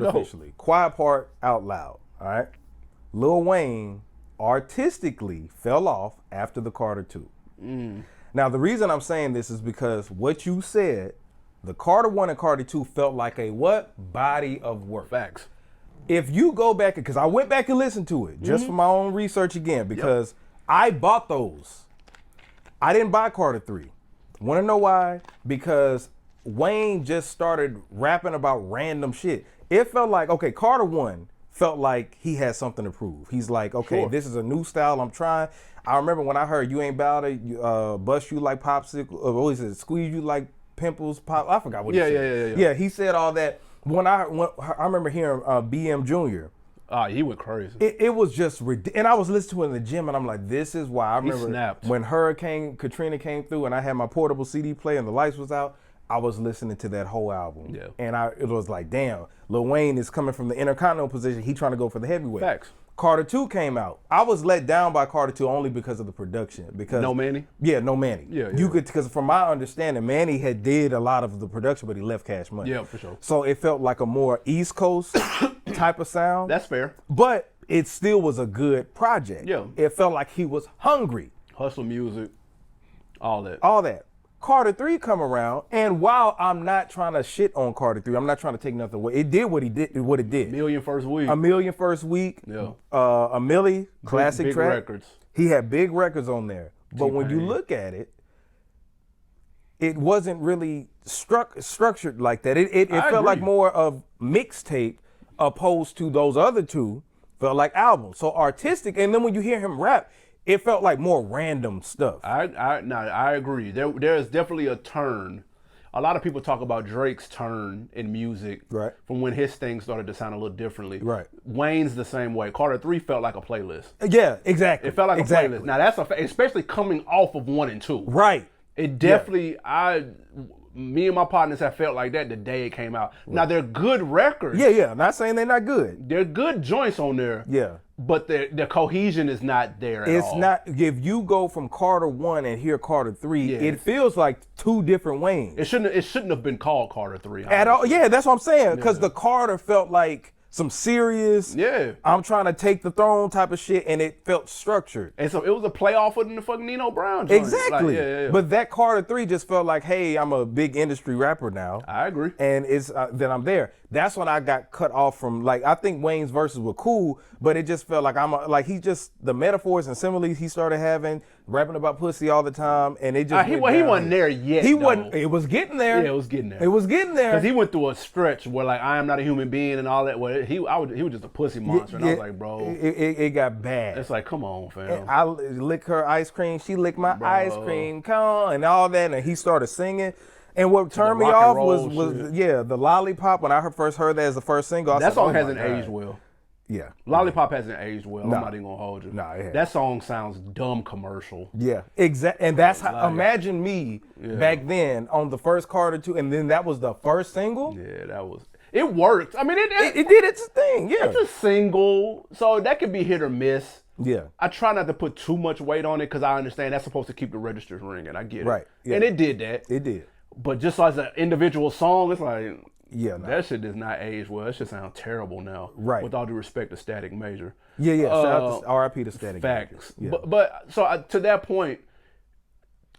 officially. Quiet Part Out Loud, all right? Lil Wayne artistically fell off after the Carter 2. Now, the reason I'm saying this is because what you said, the Carter 1 and Carter 2 felt like a what? Body of work. Facts. If you go back, because I went back and listened to it just for my own research again, because I bought those. I didn't buy Carter 3. Want to know why? Because Wayne just started rapping about random shit. It felt like, okay, Carter 1 felt like he had something to prove. He's like, okay, this is a new style I'm trying. I remember when I heard you ain't bout it, bust you like popsicle, or what is it, squeeze you like pimples, pop. I forgot what he said. Yeah, he said all that. When I remember hearing BM Jr. He went crazy. It was just ridiculous. And I was listening to it in the gym, and I'm like, this is why. I remember snapped. When Hurricane Katrina came through, and I had my portable CD player, and the lights was out. I was listening to that whole album. Yeah. And it was like, damn, Lil Wayne is coming from the Intercontinental position. He trying to go for the heavyweight. Facts. Carter 2 came out. I was let down by Carter 2 only because of the production. Because No Manny? Yeah, No Manny. Yeah. You could, because from my understanding, Manny had did a lot of the production, but he left Cash Money. Yeah, for sure. So it felt like a more East Coast type of sound. That's fair. But it still was a good project. Yeah. It felt like he was hungry. Hustle music, all that. All that. Carter 3 come around, and while I'm not trying to shit on Carter 3, I'm not trying to take nothing away. It did what it did. Million first week. A Million first week. Yeah. A Millie classic big track. records. He had big records on there. But when you look at it, it wasn't really structured like that. It felt like more of mixtape opposed to those other two felt like albums. So artistic, and then when you hear him rap, it felt like more random stuff. I agree. There is definitely a turn. A lot of people talk about Drake's turn in music from when his thing started to sound a little differently. Right. Wayne's the same way. Carter 3 felt like a playlist. Yeah, exactly. It felt like a playlist. Now that's especially coming off of 1 and 2. Right. It definitely, me and my partners have felt like that the day it came out. Now they're good records. Yeah. Not saying they're not good. They're good joints on there. Yeah. But the cohesion is not there at all. It's not. If you go from Carter 1 and hear Carter 3, it feels like two different Waynes. It shouldn't have been called Carter 3. At all. Yeah, that's what I'm saying. Because the Carter felt like some serious, I'm trying to take the throne type of shit, and it felt structured. And so it was a playoff of the fucking Nino Brown joint. Exactly. Like, But that Carter 3 just felt like, hey, I'm a big industry rapper now. I agree. And it's then I'm there. That's when I got cut off from, like, I think Wayne's verses were cool, but it just felt like the metaphors and similes he started having, rapping about pussy all the time, and it just he wasn't there yet. He wasn't. It was getting there. Yeah, it was getting there. It was getting there. Because he went through a stretch where, like, I am not a human being and all that. Where he was just a pussy monster, and I was like, bro, it got bad. It's like, come on, fam. And I lick her ice cream, she licked my ice cream cone, and all that, and he started singing. And what turned me off was the Lollipop. When I first heard that as the first single, that song hasn't aged well. Yeah, Lollipop hasn't aged well. I'm not even gonna hold you. Nah, that song sounds dumb commercial. Yeah, exactly. And that's how. Imagine me back then on the first Carter 2, and then that was the first single. Yeah, that was. It worked. I mean, it did its thing. Yeah, it's a single, so that could be hit or miss. Yeah, I try not to put too much weight on it because I understand that's supposed to keep the registers ringing. I get it. Right. Yeah. And it did that. It did. But just as an individual song, it's like, that shit does not age well. That shit sounds terrible now. Right. With all due respect to Static Major. Yeah. Shout out to R.I.P. to Static Facts. Major. Yeah. But so to that point,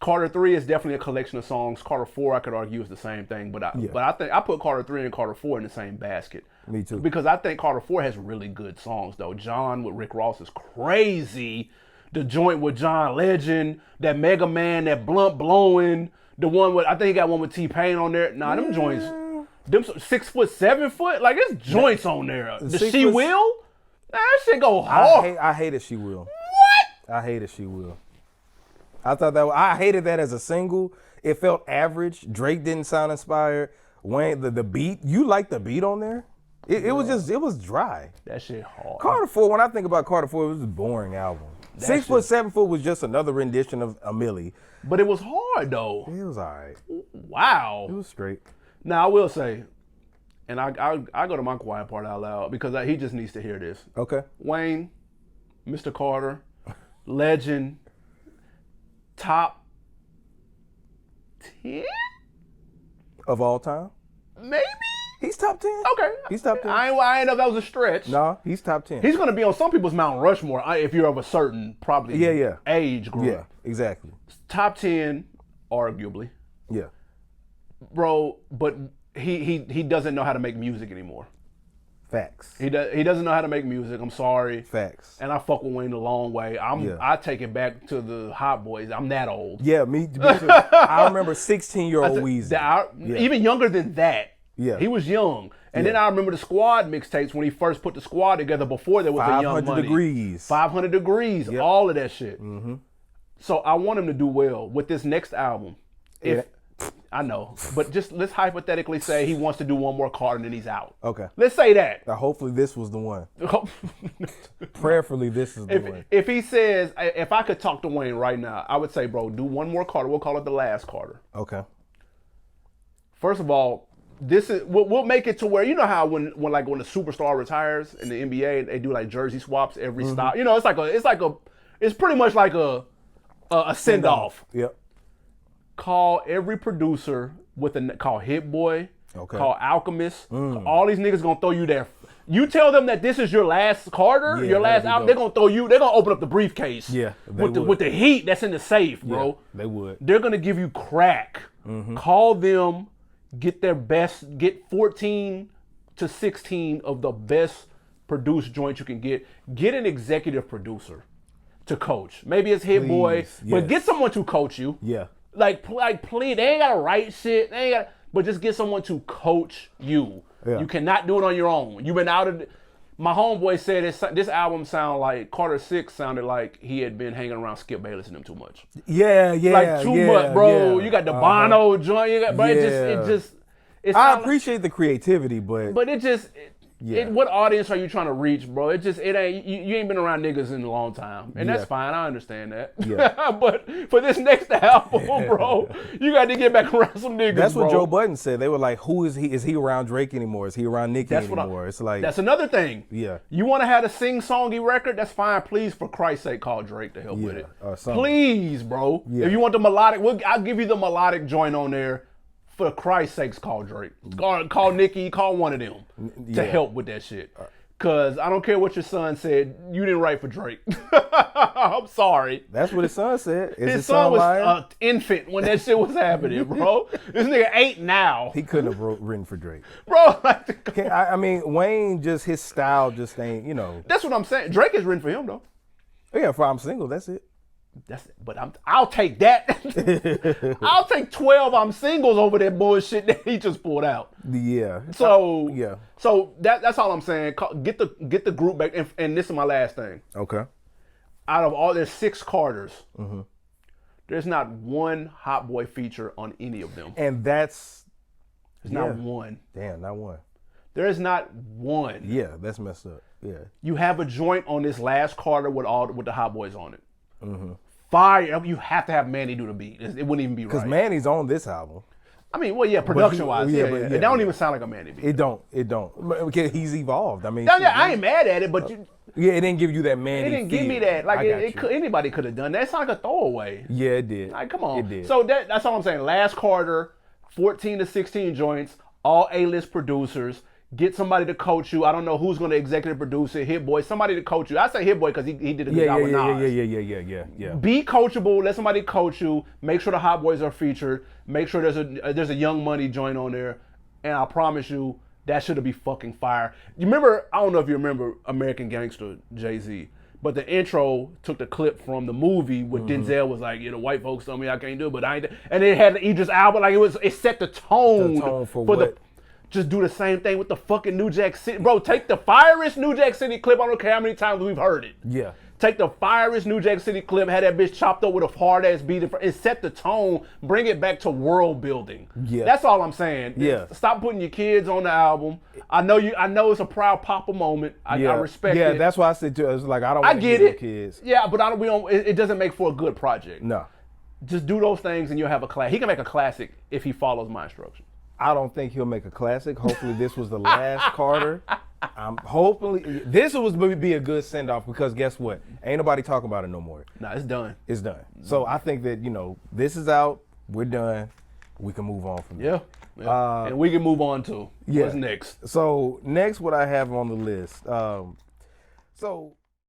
Carter 3 is definitely a collection of songs. Carter 4, I could argue, is the same thing. But I think I put Carter 3 and Carter 4 in the same basket. Me too. Because I think Carter 4 has really good songs, though. John with Rick Ross is crazy. The joint with John Legend, that Mega Man, that blunt blowing. The one with, I think he got one with T-Pain on there. Nah, them joints, them 6 foot, 7 foot, like there's joints on there. The She Will? Nah, that shit go hard. I hated She Will. What? I hated She Will. I hated that as a single. It felt average. Drake didn't sound inspired. Wayne, the beat, you like the beat on there? It was dry. That shit hard. Carter 4, when I think about Carter 4, it was a boring album. 6 foot, 7 foot was just another rendition of a Millie. But it was hard, though. It was all right. Wow. It was straight. Now, I will say, and I go to my quiet part out loud because he just needs to hear this. Okay. Wayne, Mr. Carter, legend, top 10? Of all time? Maybe? He's top 10. Okay. He's top 10. I ain't know that was a stretch. No, he's top 10. He's gonna be on some people's Mount Rushmore if you're of a certain probably age group. Yeah, exactly. Top 10, arguably. Yeah. Bro, but he doesn't know how to make music anymore. Facts. He doesn't know how to make music. I'm sorry. Facts. And I fuck with Wayne the long way. I take it back to the Hot Boys. I'm that old. Yeah, me too. I remember 16-year-old Weezy. Even younger than that. Yeah. He was young. And then I remember the Squad mixtapes when he first put the Squad together before there was a Young Money. 500 Degrees. 500 Degrees. Yep. All of that shit. Mm-hmm. So I want him to do well with this next album. I know, but just let's hypothetically say he wants to do one more Carter and then he's out. Okay. Let's say that. Now, hopefully this was the one. Prayerfully this is the one. If he says, if I could talk to Wayne right now, I would say, bro, do one more Carter. We'll call it the last Carter. Okay. First of all, we'll make it to where, you know how when the superstar retires in the NBA, they do like jersey swaps every stop. You know, it's pretty much like a send off. Yep. Call every producer call Hit Boy, call Alchemist. All these niggas gonna throw you there. You tell them that this is your last Carter, your last album. They're gonna they're gonna open up the briefcase. Yeah, with the heat that's in the safe, bro. Yeah, they would. They're gonna give you crack. Call them, get 14 to 16 of the best produced joints you can get. Get an executive producer to coach. Maybe it's Hit Boy, but get someone to coach you. Yeah. Like please, they ain't gotta write shit. But just get someone to coach you. Yeah. You cannot do it on your own. You've been out of my homeboy said this album sounded like Carter 6 sounded like he had been hanging around Skip Bayless and them too much. Yeah. Like too much, bro. Yeah. You got the Bono joint. But it just. I appreciate the creativity, but it just. What audience are you trying to reach, bro? It ain't you ain't been around niggas in a long time, and that's fine. I understand that. Yeah. But for this next album, bro, you got to get back around some niggas. That's what Joe Budden said. They were like, "Who is he? Is he around Drake anymore? Is he around Nicki anymore?" It's like that's another thing. Yeah. You want to have a sing-songy record? That's fine. Please, for Christ's sake, call Drake to help with it. Please, bro. Yeah. If you want the melodic, I'll give you the melodic joint on there. For Christ's sakes, call Drake. Call Nicki, call one of them to help with that shit. Because I don't care what your son said, you didn't write for Drake. I'm sorry. That's what his son said. His son was an infant when that shit was happening, bro. This nigga 8 now. He couldn't have written for Drake. Bro, I mean, Wayne, just his style just ain't, you know. That's what I'm saying. Drake is written for him, though. Yeah, for I'm Single, that's it. I'll take that. I'll take 12 I'm Singles over that bullshit that he just pulled out. Yeah. So that's all I'm saying. Get the group back, and this is my last thing. Okay. Out of all, there's 6 Carters. Mm-hmm. There's not one Hot Boy feature on any of them. And there's not one. Damn, not one. There is not one. Yeah, that's messed up. Yeah. You have a joint on this last Carter with the Hot Boys on it. Mm-hmm. Fire! You have to have Manny do the beat. It wouldn't even be right. Because Manny's on this album. I mean, well, yeah, production-wise, it don't even sound like a Manny beat. It don't. Okay, he's evolved. I mean, I ain't mad at it, but it didn't give you that Manny. It didn't give me that. Like anybody could have done that. It's like a throwaway. Yeah, it did. Like, come on. It did. So that's all I'm saying. Last Carter, 14 to 16 joints, all A-list producers. Get somebody to coach you. I don't know who's going to executive produce it. Hit Boy, somebody to coach you. I say Hit Boy because he did a good job with Nas. Yeah. Be coachable. Let somebody coach you. Make sure the Hot Boys are featured. Make sure there's a Young Money joint on there. And I promise you, that should be fucking fire. You remember? I don't know if you remember American Gangster, Jay-Z. But the intro took the clip from the movie where Denzel was like, the white folks told me I can't do it, but I ain't. And it had the Idris Elba. Like it set the tone for what? Just do the same thing with the fucking New Jack City. Bro, take the firest New Jack City clip. I don't care how many times we've heard it. Yeah. Take the firest New Jack City clip, had that bitch chopped up with a hard-ass beat, and set the tone, bring it back to world building. Yeah. That's all I'm saying. Yeah. Stop putting your kids on the album. I know it's a proud papa moment. I respect it. Yeah, that's why I said to us, like, I don't want to get kids. Yeah, but it doesn't make for a good project. No. Just do those things and you'll have a class. He can make a classic if he follows my instructions. I don't think he'll make a classic. Hopefully this was the last Carter. Hopefully this was be a good send-off because guess what? Ain't nobody talking about it no more. Nah, it's done. It's done. So I think that, this is out. We're done. we can move on from there. Yeah. And we can move on to what's next. So next, what I have on the list. So